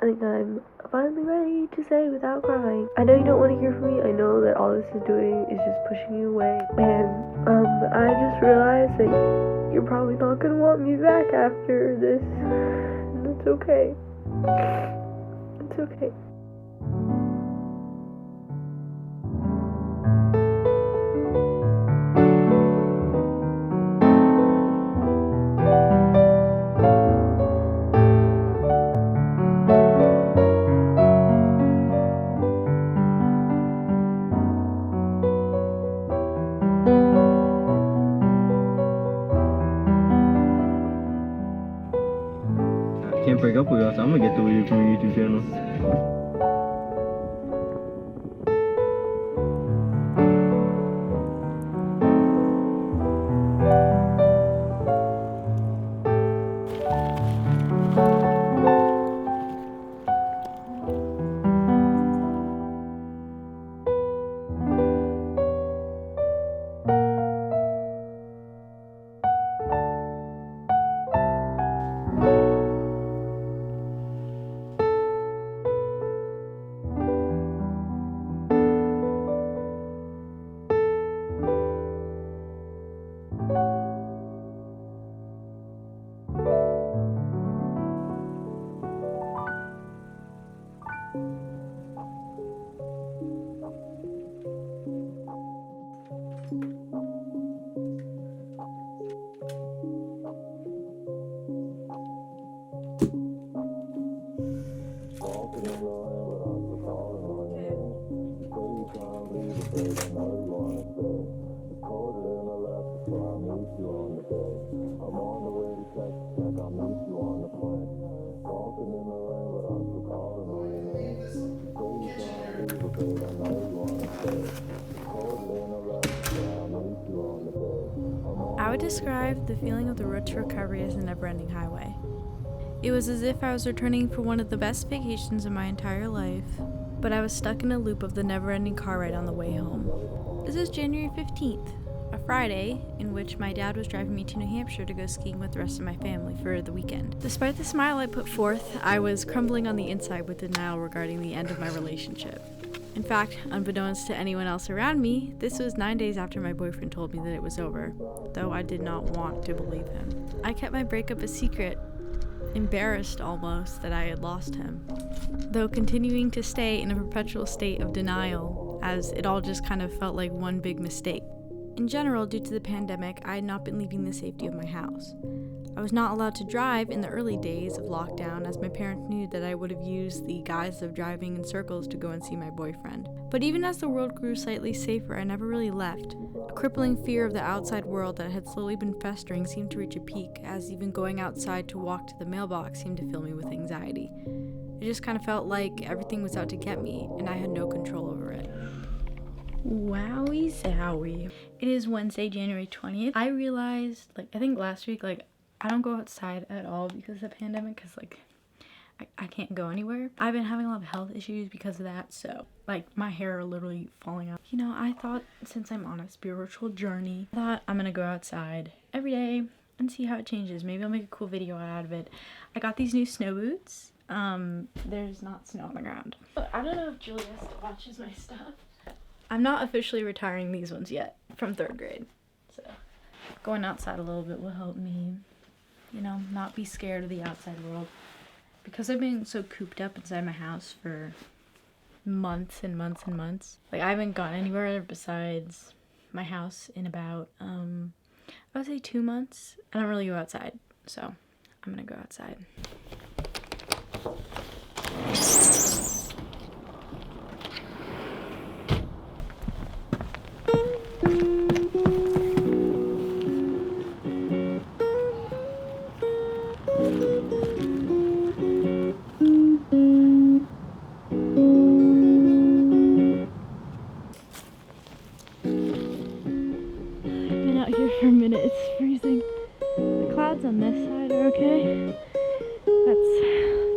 I think I'm finally ready to say without crying. I know you don't want to hear from me. I know that all this is doing is just pushing you away. And I just realized that you're probably not gonna want me back after this. And it's okay. It's okay. I can't break up with us. I'm gonna get deleted from your YouTube channel. I would describe the feeling of the road to recovery as a never-ending highway. It was as if I was returning for one of the best vacations of my entire life, but I was stuck in a loop of the never-ending car ride on the way home. This is January 15th, a Friday in which my dad was driving me to New Hampshire to go skiing with the rest of my family for the weekend. Despite the smile I put forth, I was crumbling on the inside with denial regarding the end of my relationship. In fact, unbeknownst to anyone else around me, this was 9 days after my boyfriend told me that it was over, though I did not want to believe him. I kept my breakup a secret, embarrassed almost that I had lost him, though continuing to stay in a perpetual state of denial, as it all just kind of felt like one big mistake. In general, due to the pandemic, I had not been leaving the safety of my house. I was not allowed to drive in the early days of lockdown, as my parents knew that I would have used the guise of driving in circles to go and see my boyfriend. But even as the world grew slightly safer, I never really left. A crippling fear of the outside world that had slowly been festering seemed to reach a peak, as even going outside to walk to the mailbox seemed to fill me with anxiety. It just kind of felt like everything was out to get me, and I had no control over it. Wowie zowie. It is Wednesday, January 20th. I realized, I think last week, I don't go outside at all because of the pandemic, because I can't go anywhere. I've been having a lot of health issues because of that, so my hair are literally falling out. I thought, since I'm on a spiritual journey, I thought I'm gonna go outside every day and see how it changes. Maybe I'll make a cool video out of it. I got these new snow boots. There's not snow on the ground. But I don't know if Julia still watches my stuff. I'm not officially retiring these ones yet from 3rd grade, so going outside a little bit will help me, not be scared of the outside world. Because I've been so cooped up inside my house for months and months and months. I haven't gone anywhere besides my house in about, I would say 2 months. I don't really go outside, so I'm gonna go outside. For a minute, it's freezing. The clouds on this side are okay.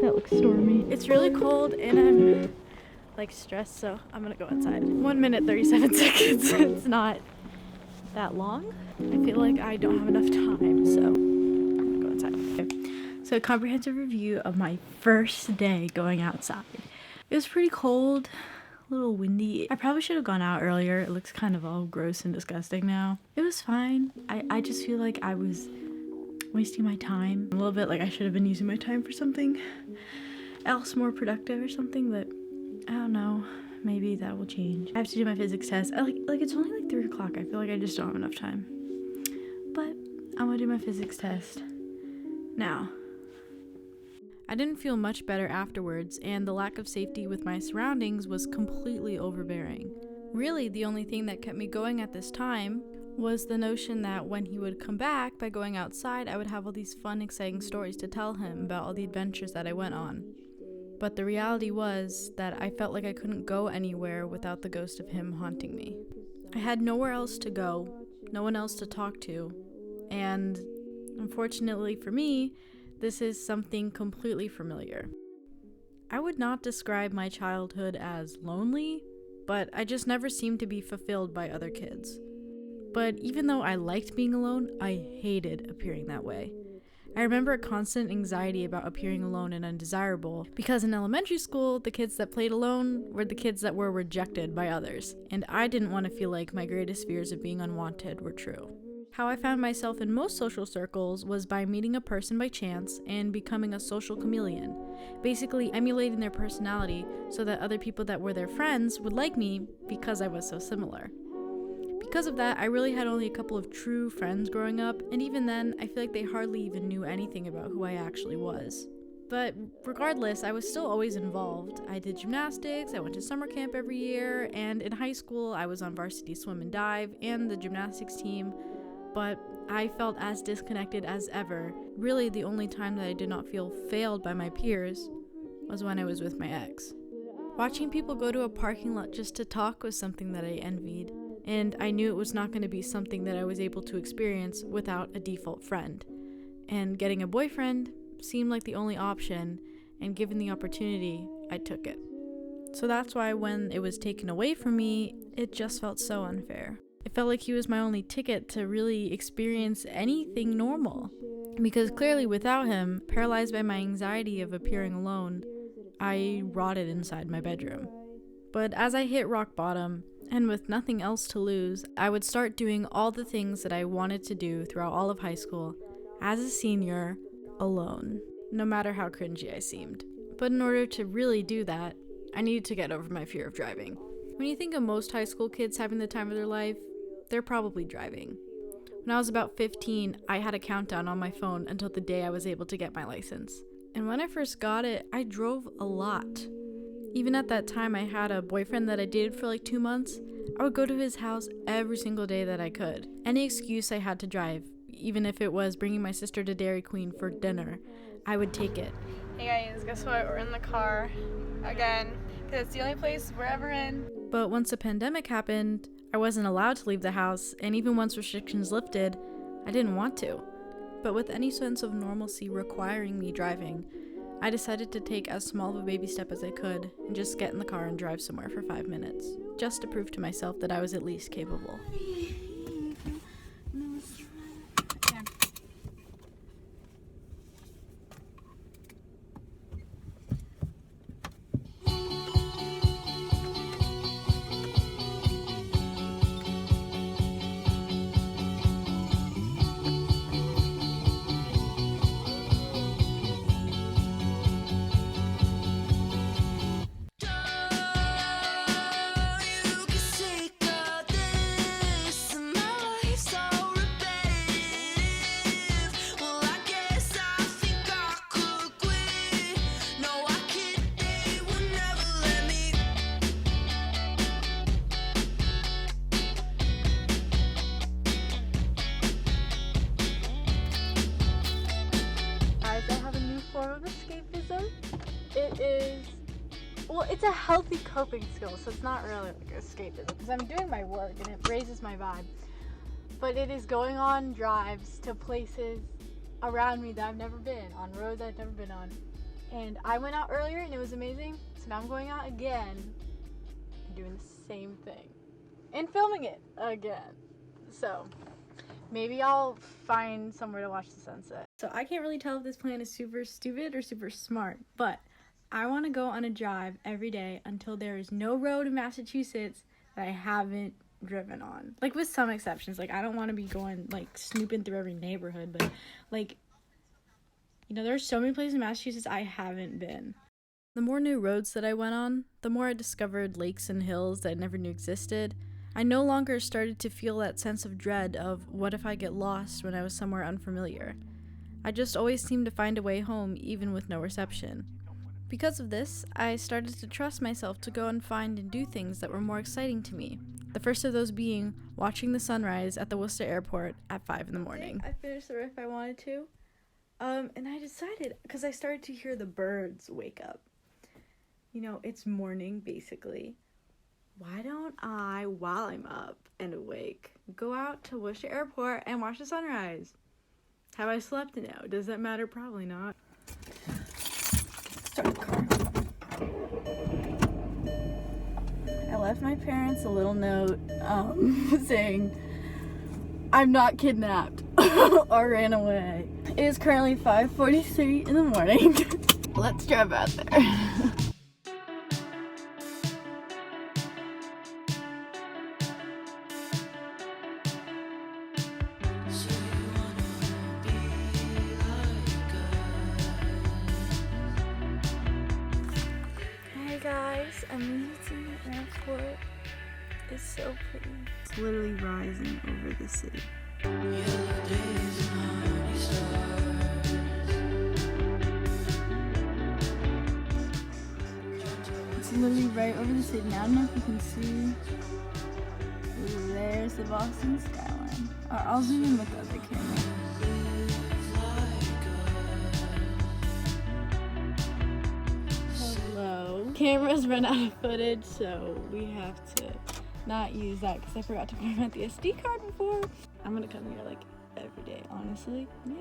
That looks stormy. It's really cold and I'm stressed, so I'm gonna go outside. 1 minute 37 seconds. It's not that long. I feel like I don't have enough time, so I'm gonna go outside. Okay. So a comprehensive review of my first day going outside. It was pretty cold, a little windy. I probably should have gone out earlier. It looks kind of all gross and disgusting now. It was fine. I just feel like I was wasting my time. A little bit like I should have been using my time for something else more productive or something, but I don't know. Maybe that will change. I have to do my physics test. It's only like 3 o'clock. I feel like I just don't have enough time. But I'm gonna do my physics test now. I didn't feel much better afterwards, and the lack of safety with my surroundings was completely overbearing. Really, the only thing that kept me going at this time was the notion that when he would come back by going outside, I would have all these fun, exciting stories to tell him about all the adventures that I went on. But the reality was that I felt like I couldn't go anywhere without the ghost of him haunting me. I had nowhere else to go, no one else to talk to, and unfortunately for me, this is something completely familiar. I would not describe my childhood as lonely, but I just never seemed to be fulfilled by other kids. But even though I liked being alone, I hated appearing that way. I remember a constant anxiety about appearing alone and undesirable, because in elementary school, the kids that played alone were the kids that were rejected by others, and I didn't want to feel like my greatest fears of being unwanted were true. How I found myself in most social circles was by meeting a person by chance and becoming a social chameleon, basically emulating their personality so that other people that were their friends would like me because I was so similar. Because of that, I really had only a couple of true friends growing up, and even then, I feel like they hardly even knew anything about who I actually was. But regardless, I was still always involved. I did gymnastics, I went to summer camp every year, and in high school, I was on varsity swim and dive and the gymnastics team, but I felt as disconnected as ever. Really, the only time that I did not feel failed by my peers was when I was with my ex. Watching people go to a parking lot just to talk was something that I envied. And I knew it was not going to be something that I was able to experience without a default friend. And getting a boyfriend seemed like the only option, and given the opportunity, I took it. So that's why when it was taken away from me, it just felt so unfair. It felt like he was my only ticket to really experience anything normal. Because clearly without him, paralyzed by my anxiety of appearing alone, I rotted inside my bedroom. But as I hit rock bottom, and with nothing else to lose, I would start doing all the things that I wanted to do throughout all of high school, as a senior, alone, no matter how cringy I seemed. But in order to really do that, I needed to get over my fear of driving. When you think of most high school kids having the time of their life, they're probably driving. When I was about 15, I had a countdown on my phone until the day I was able to get my license. And when I first got it, I drove a lot. Even at that time, I had a boyfriend that I dated for like 2 months. I would go to his house every single day that I could. Any excuse I had to drive, even if it was bringing my sister to Dairy Queen for dinner, I would take it. Hey guys, guess what? We're in the car again, because it's the only place we're ever in. But once the pandemic happened, I wasn't allowed to leave the house, and even once restrictions lifted, I didn't want to. But with any sense of normalcy requiring me driving, I decided to take as small of a baby step as I could and just get in the car and drive somewhere for 5 minutes, just to prove to myself that I was at least capable. It's a healthy coping skill, so it's not really like escapism, because I'm doing my work and it raises my vibe. But it is going on drives to places around me that I've never been, on roads I've never been on. And I went out earlier and it was amazing, so now I'm going out again and doing the same thing. And filming it again. So, maybe I'll find somewhere to watch the sunset. So I can't really tell if this plan is super stupid or super smart, but I want to go on a drive every day until there is no road in Massachusetts that I haven't driven on. Like, with some exceptions. Like, I don't want to be going, like, snooping through every neighborhood, but, like, you know, there's so many places in Massachusetts I haven't been. The more new roads that I went on, the more I discovered lakes and hills that I never knew existed. I no longer started to feel that sense of dread of what if I get lost when I was somewhere unfamiliar. I just always seemed to find a way home even with no reception. Because of this, I started to trust myself to go and find and do things that were more exciting to me. The first of those being watching the sunrise at the Worcester airport at 5 in the morning. I finished the riff I wanted to, and I decided, because I started to hear the birds wake up. You know, it's morning, basically. Why don't I, while I'm up and awake, go out to Worcester Airport and watch the sunrise? Have I slept now? Does that matter? Probably not. Start the car. I left my parents a little note saying I'm not kidnapped or ran away. It is currently 5:43 in the morning. Let's drive out there. Hey guys, I'm leaving the airport. It's so pretty. It's literally rising over the city. It's literally right over the city. Now I don't know if you can see. There's the Boston skyline. I'll zoom in with the other camera. Hello. Cameras run out of footage, so we have to not use that because I forgot to format the SD card before. I'm gonna come here like every day, honestly. Yeah,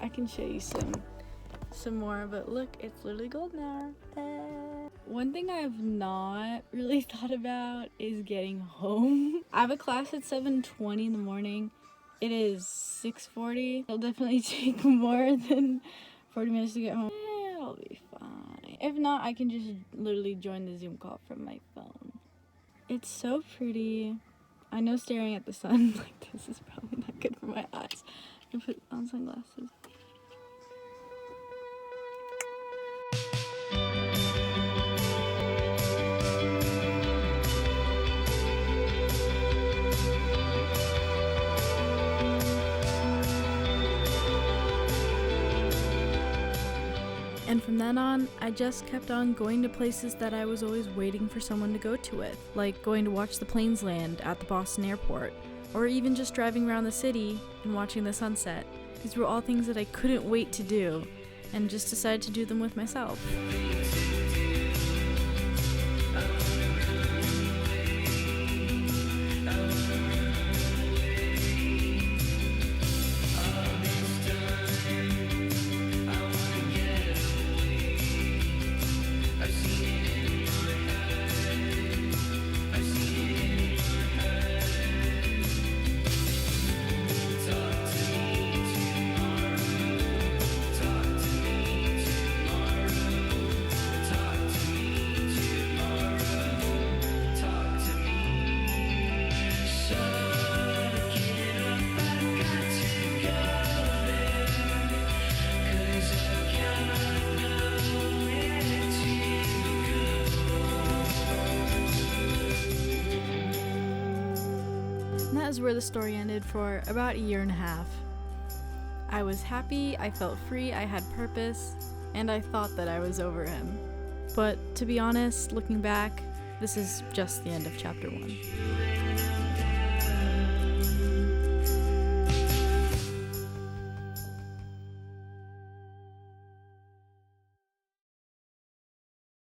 I can show you some more, but look, it's literally golden hour. One thing I've not really thought about is getting home. I have a class at 7:20 in the morning. It is 6:40. It'll definitely take more than 40 minutes to get home. It'll be fine. If not, I can just literally join the Zoom call from my phone. It's so pretty. I know staring at the sun like this is probably not good for my eyes. I can put on sunglasses. And from then on, I just kept on going to places that I was always waiting for someone to go to with, like going to watch the planes land at the Boston airport, or even just driving around the city and watching the sunset. These were all things that I couldn't wait to do, and just decided to do them with myself. And that is where the story ended for about a year and a half. I was happy, I felt free, I had purpose, and I thought that I was over him. But to be honest, looking back, this is just the end of chapter 1.